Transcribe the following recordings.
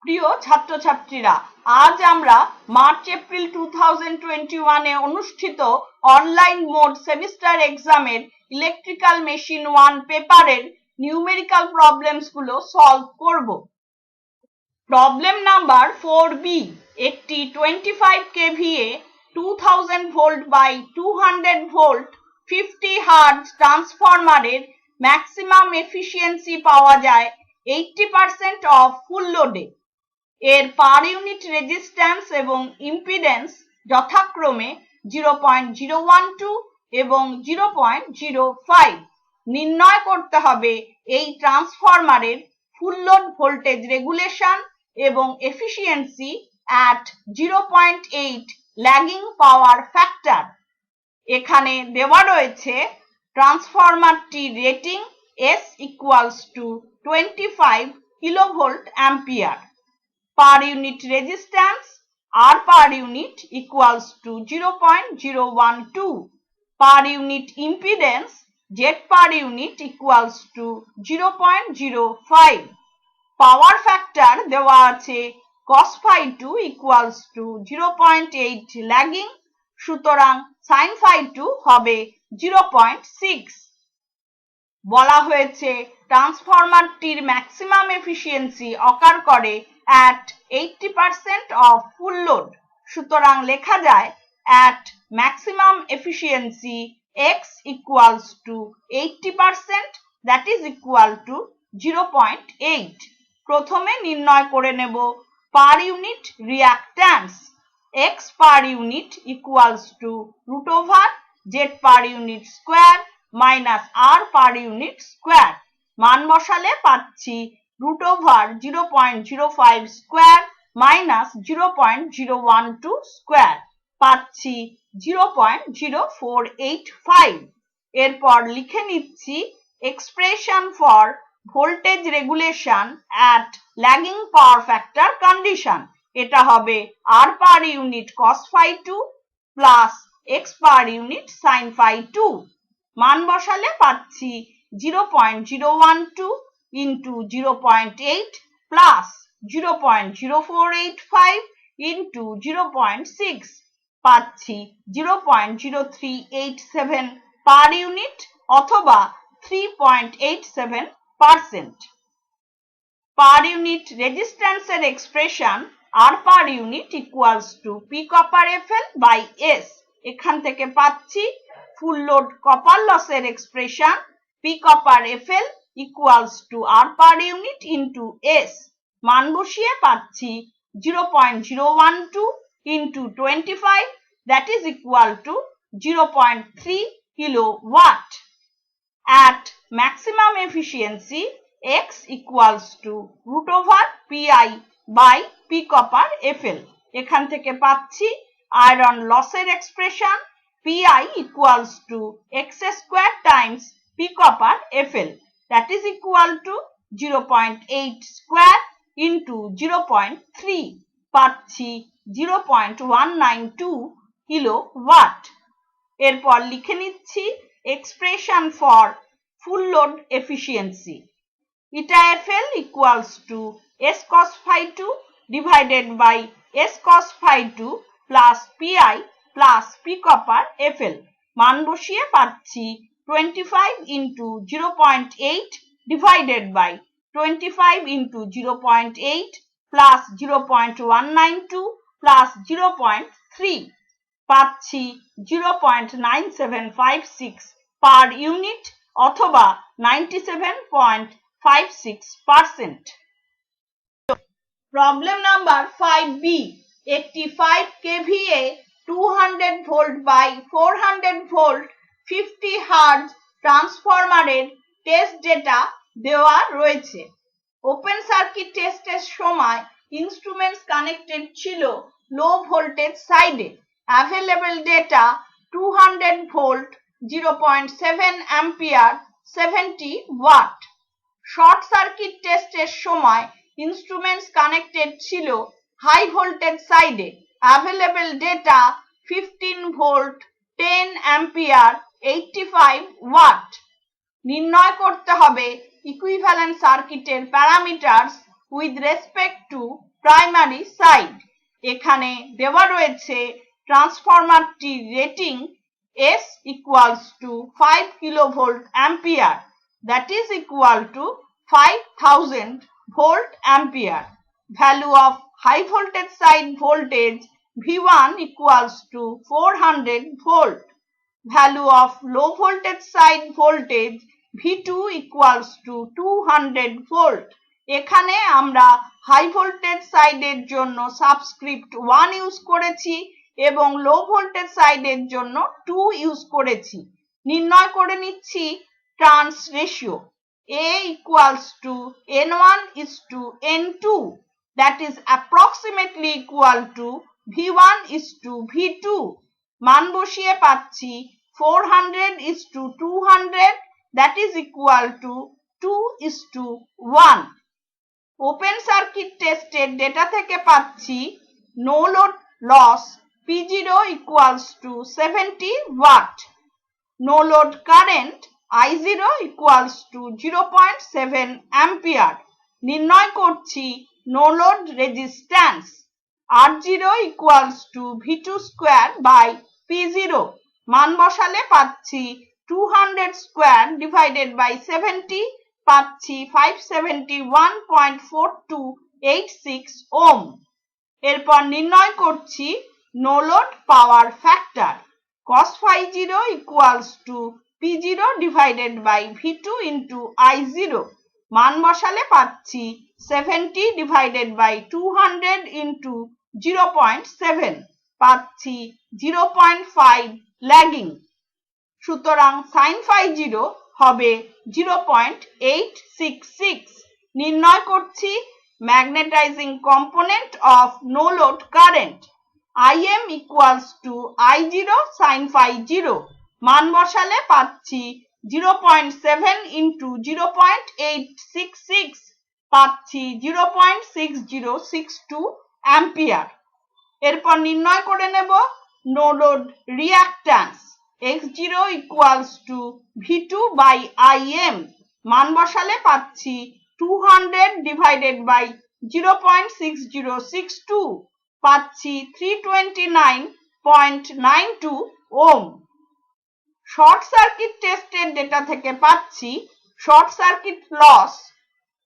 প্রিয় ছাত্রছাত্রীরা, আজ আমরা মার্চ এপ্রিল 2021 অনুষ্ঠিত অনলাইন মোড সেমিস্টার এক্সামের ইলেকট্রিক্যাল মেশিন 1 পেপারের নিউমেরিক্যাল প্রবলেমস গুলো সলভ করব। প্রবলেম নাম্বার 4B, একটি 25 kVA 2000 volt by 200 volt 50 hertz ট্রান্সফরমারের ম্যাক্সিমাম এফিসিয়েন্সি পাওয়া যায় 80% অফ ফুল লোডে। এর পার ইউনিট রেজিস্ট্যান্স এবং ইম্পিডেন্স যথাক্রমে 0.012 এবং 0.05। নির্ণয় করতে হবে এই ট্রান্সফরমারের ফুল লোড ভোল্টেজ রেগুলেশন এবং efficiency at 0.8 lagging power factor. এখানে দেওয়া রয়েছে ট্রান্সফরমারটির rating S equals to 25 kilovolt ampere. Per unit resistance R per unit equals to 0.012. Per unit impedance Z per unit equals to 0.05. Power factor দেওয়া আছে cos phi 2 equals to 0.8 lagging, সুতরাং sin phi 2 হবে 0.6। বলা হয়েছে ট্রান্সফরমারটির maximum efficiency অকার করে at 80% of full load, সুতরাং লেখা যায় at maximum efficiency X equals to 80%, that is equal to 0.8। প্রথমে নির্ণয় করে নেব per unit reactance. X per unit equals to root over Z per unit square minus R per unit square। মান বসালে পাচ্ছি root over 0.05 square minus 0.012 square, পাচ্ছি 0.0485। এরপর লিখে নিচ্ছি expression for voltage regulation at lagging power factor condition. এটা হবে R per unit cos phi 2 plus X per unit sin phi 2। মান বসালে পাচ্ছি 0.012 into 0.8 plus 0.0485 into 0.6, পাচ্ছি 0.0387 per unit অথবা 3.87%। পার ইউনিট রেজিস্ট্যান্সের expression R per unit equals to P copper FL by S। এখান থেকে পাচ্ছি ফুল লোড কপার লসের expression P copper FL equals to R per unit into S। মান বসিয়ে পাচ্ছি 0.012 into 25, that is equal to 0.3 kilowatt। At maximum efficiency X equals to root over Pi by P copper FL। এখান থেকে পাচ্ছি iron লসের expression Pi equals to X square times P copper FL, that is equal to 0.8 square into 0.3, পাচ্ছি 0.192 kilowatt. এরপর লিখে নিচ্ছি expression for full load efficiency. Eta FL equals to S cos phi 2 divided by S cos phi 2 plus Pi plus P copper FL। মান বসিয়ে পাচ্ছি 25 into 0.8 divided by 25 into 0.8 plus 0.192 plus 0.3, পাচ্ছি 0.9756 per unit অথবা 97.56%। Problem number 5B, একটি 5 kVA 200 volt by 400 volt 50 hertz ট্রান্সফরমারের test data দেওয়া রয়েছে। Open circuit টেস্টের সময় ইনস্ট্রুমেন্টস কানেক্টেড ছিল লো ভোল্টেজ সাইডে। Available data 200 volt 0.7 ampere 70 watt. Short circuit টেস্টের সময় ইনস্ট্রুমেন্টস কানেক্টেড ছিল হাই ভোল্টেজ সাইডে। Available data 15 volt 10 ampere 85 watt. নির্ণয় করতে হবে ইকুইভ্যালেন্ট সার্কিটের parameters with respect to primary side। এখানে দেওয়া রয়েছে ট্রান্সফরমারটির rating S equals to 5 kilovolt ampere, that is equal to 5000 volt ampere। Value of high voltage side voltage V1 equals to 400 volt। Value of low voltage side voltage V2 equals to 200 volt। এখানে আমরা high voltage সাইডের জন্য subscript 1 use করেছি এবং low voltage সাইডের জন্য 2 use করেছি। নির্ণয় করে নিচ্ছি trans ratio. A equals to N1 is to N2, that is approximately equal to V1 is to V2। মান বসিয়ে পাচ্ছি 400 is to 200, that is equal to 2 is to 1। Open circuit টেস্টের ডেটা থেকে পাচ্ছি no load loss P0 equals to 70 watt, no load current I0 equals to 0.7 ampere। নির্ণয় করছি no load resistance R0 equals to V2 square by P0। মান বসালে পাচ্ছি 200 square divided by 70, পাচ্ছি 571.4286 ohm. এরপর নির্ণয় করছি no load power factor cos phi0 equals to P0 divided by V2 into I0। মান বসালে পাচ্ছি 70 divided by 200 into 0.7, পাচ্ছি 0.5 ল্যাগিং। সুতরাং sin phi0 হবে 0.866। নির্ণয় করছি magnetizing component of no load current Im equals to I0 sin phi0। মান বসালে পাচ্ছি 0.7 into 0.866, পাচ্ছি 0.6062 অ্যাম্পিয়ার। এরপর নির্ণয় করে নেব no load reactance X0 equals to V2 by Im। মান বসালে পাচ্ছি 200 divided by 0.6062, পাচ্ছি 329.92 ওহম। শর্ট সার্কিট টেস্টের ডেটা থেকে পাচ্ছি short circuit loss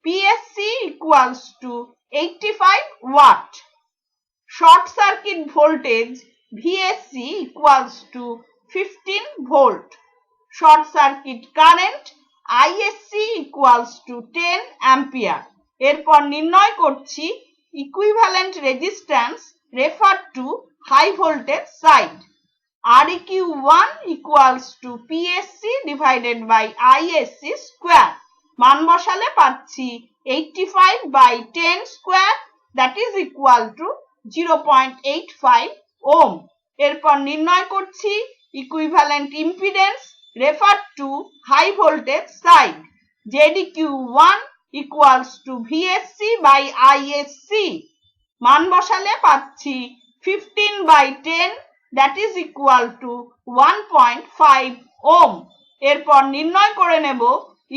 PSC equals to 85 watt, short circuit voltage VSC equals to 15 volt, short circuit current ISC equals to 10 ampere। এরপর নির্ণয় করছি equivalent resistance refer to high voltage side Req1 equals to PSC divided by ISC square। মান বসালে পাচ্ছি 85 by 10 square, that is equal to 0.85 ohm. এরপর নির্ণয় করছি equivalent impedance refer to high voltage side ZQ1 equals to VSC by ISC। মান বসালে পাচ্ছি 15 by 10, that is equal to 1.5 ohm. এরপর নির্ণয় করে নেব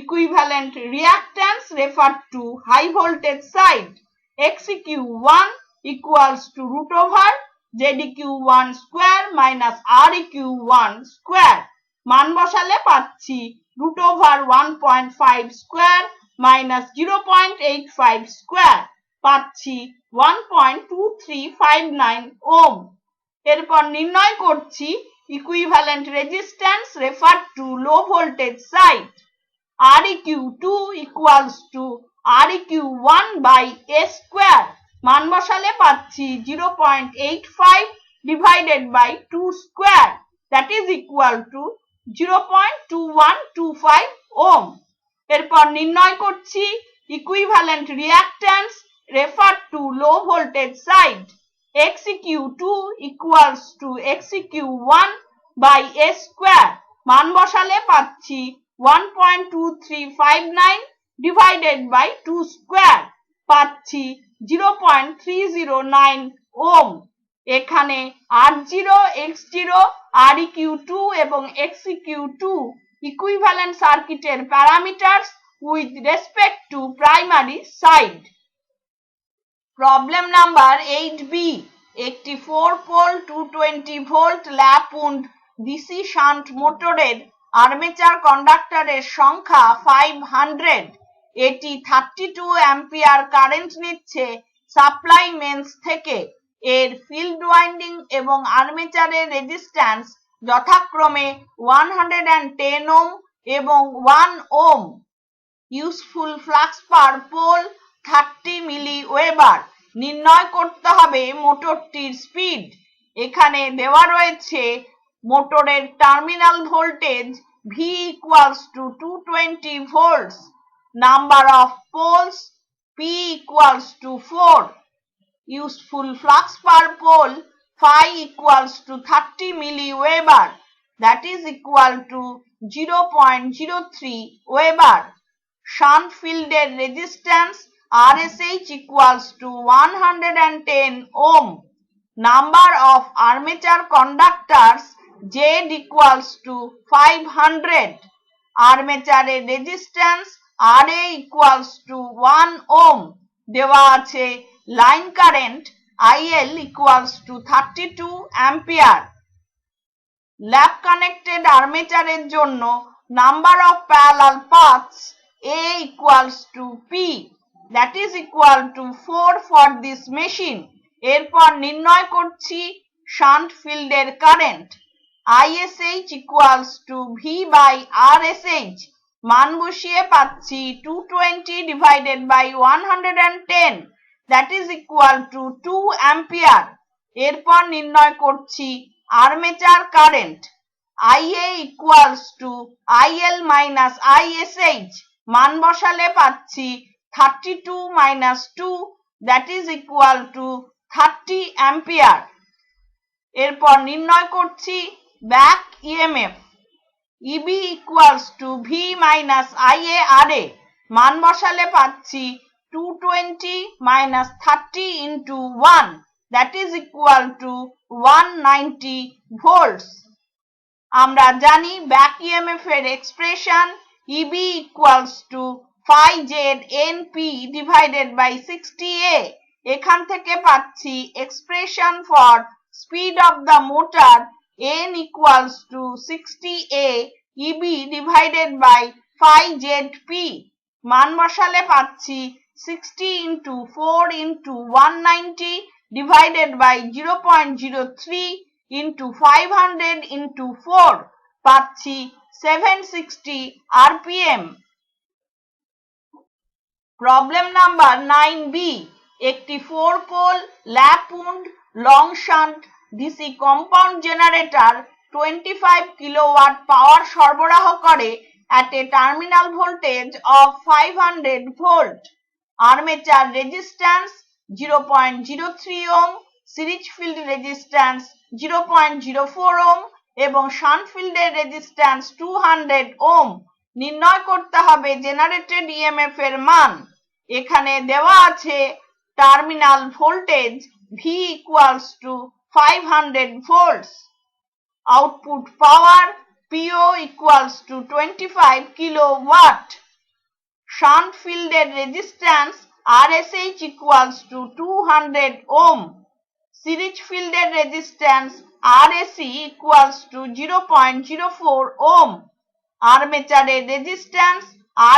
equivalent reactance refer to high voltage side XQ1 equals to root over ZQ1 square minus REQ1 square। মান বসালে পাচ্ছি root over 1.5 square minus 0.85 square, পাচ্ছি 1.2359 ওহম। এরপর নির্ণয় করছি equivalent resistance refer to low voltage side Req2 equals to Req1 by S square। মান বসালে পাচ্ছি 0.85 divided by 2 square, that is equal to 0.2125 ohm. এরপর নির্ণয় করছি equivalent reactance refer to low voltage side XQ2 equals to XQ1 by S square। মান বসালে পাচ্ছি 1.2359 divided by 2 square, পাচ্ছি 0.309 ওহম। এখানে R0, X0, Req2 এবং XQ2 ইকুইভ্যালেন্ট সার্কিটের parameters with respect to primary side. Problem number 8b, একটি 4 pole 220 volt ল্যাপ wound DC shunt মোটরের armature কন্ডাক্টরের সংখ্যা 500। এটি 32 অ্যাম্পিয়ার কারেন্ট নিচ্ছে সাপ্লাই মেন্স থেকে। এর ফিল্ড ওয়াইন্ডিং এবং আর্মেচারের রেজিস্ট্যান্স যথাক্রমে 110 ওহম এবং 1 ohm. Useful flux per pole 30 milli weber. নির্ণয় করতে হবে মোটরটির স্পিড। এখানে দেওয়া রয়েছে মোটরের terminal voltage V equals to 220 volts, number of poles P equals to 4, useful flux per pole phi equals to 30 milliweber, that is equal to 0.03 weber. Shunt fielded resistance RSH equals to 110 ohm. Number of armature conductors Z equals to 500. Armature resistance RA equals to 1 ohm. দেওয়া আছে line current IL equals to 32 ampere. Lap connected আর্মেচারের জন্য number of parallel paths A equals to P, that is equal to 4 for this machine. এরপর নির্ণয় করছি shunt ফিল্ডের current ISH equals to V by RSH। মান বসিয়ে পাচ্ছি 220 divided by 110, that is equal to 2 ampere। এরপর নির্ণয় করছি armature current IA equals to IL minus ISH। মান বসালে পাচ্ছি 32 minus 2, that is equal to 30 ampere। এরপর নির্ণয় করছি back EMF EB equals to V minus IARA। মান বসালে পাচ্ছি 220 minus 30 into 1, that is equal to 190 volts। আমরা জানি ব্যাক EMF এর expression EB equals to phi ZNP divided by 60A। এখান থেকে পাচ্ছি expression for speed of the motor N equals to 60A EB divided by phi ZP। মান বসালে পাচ্ছি 60 into 4 into 190 divided by 0.03 into 500 into 4, পাচ্ছি 760 RPM। Problem number 9b, একটি 4 pole lap wound long shunt DC compound generator 25 kilowatt power সরবরাহ করে at a terminal voltage of 500 volt. Armature resistance 0.03 ohm, series field resistance 0.04 ohm এবং shunt ফিল্ডের resistance 200 ohm. নির্ণয় করতে হবে generated EMF এর মান। এখানে দেওয়া আছে terminal voltage V equals to 500 volts, output power PO equals to 25 kilowatt, shunt ফিল্ডের resistance RSH equals to 200 ohm, series ফিল্ডের resistance RAC equals to 0.04 ohm, আর্মেচারের resistance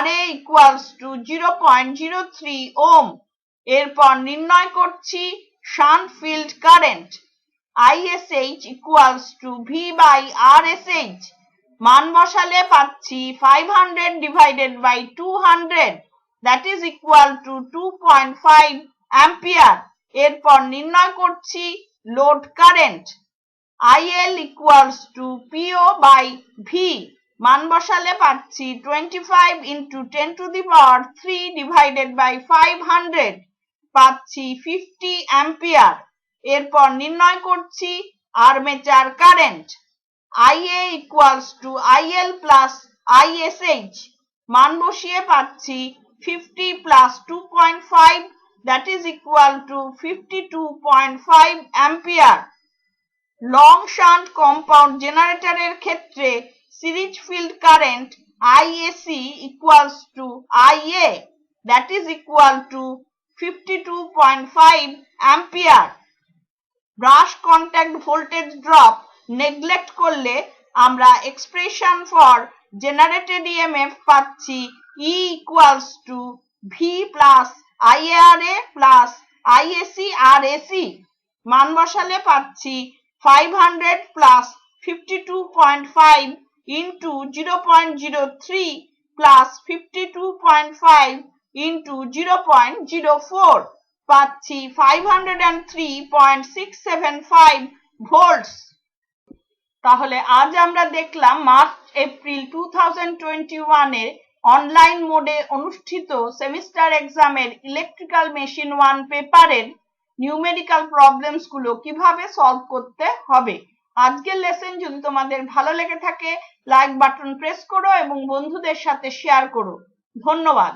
RA equals to 0.03 ohm। এরপর নির্ণয় করছি shunt field current ISH equals to V by RSH। মান বসালে পাচ্ছি 500 divided by 200, that is equal to 2.5 ampere। এরপর নির্ণয় করছি load current IL equals to PO by V। মান বসালে পাচ্ছি 25 into 10 to the power 3 divided by 500, পাচ্ছি 50 ampere। এরপর নির্ণয় করছি armature current IA equals to IL plus ISH। মান বসিয়ে পাচ্ছি 50 plus 2.5, that is equal to 52.5 ampere। Long shunt compound জেনারেটরের ক্ষেত্রে series field current IAC equals to IA, that is equal to 52.5 ampere. Brush contact voltage drop neglect করলে আমরা expression for generated EMF পাচ্ছি E equals to V plus IARA plus IAC RAC। মান বসালে পাচ্ছি 500 plus 52.5 into 0.03 plus 52.5 into 0.04 পাচ্ছি 503.675 volts. তাহলে আজ আমরা দেখলাম মার্চ এপ্রিল 2021 এর অনলাইন মোডে অনুষ্ঠিত সেমিস্টার এক্সামের ইলেকট্রিক্যাল মেশিন 1 পেপারের নিউমেরিক্যাল প্রবলেমস গুলো কিভাবে সলভ করতে হবে। আজকের লেসন যদি তোমাদের ভালো লেগে থাকে লাইক বাটন প্রেস করো এবং বন্ধুদের সাথে শেয়ার করো। ধন্যবাদ।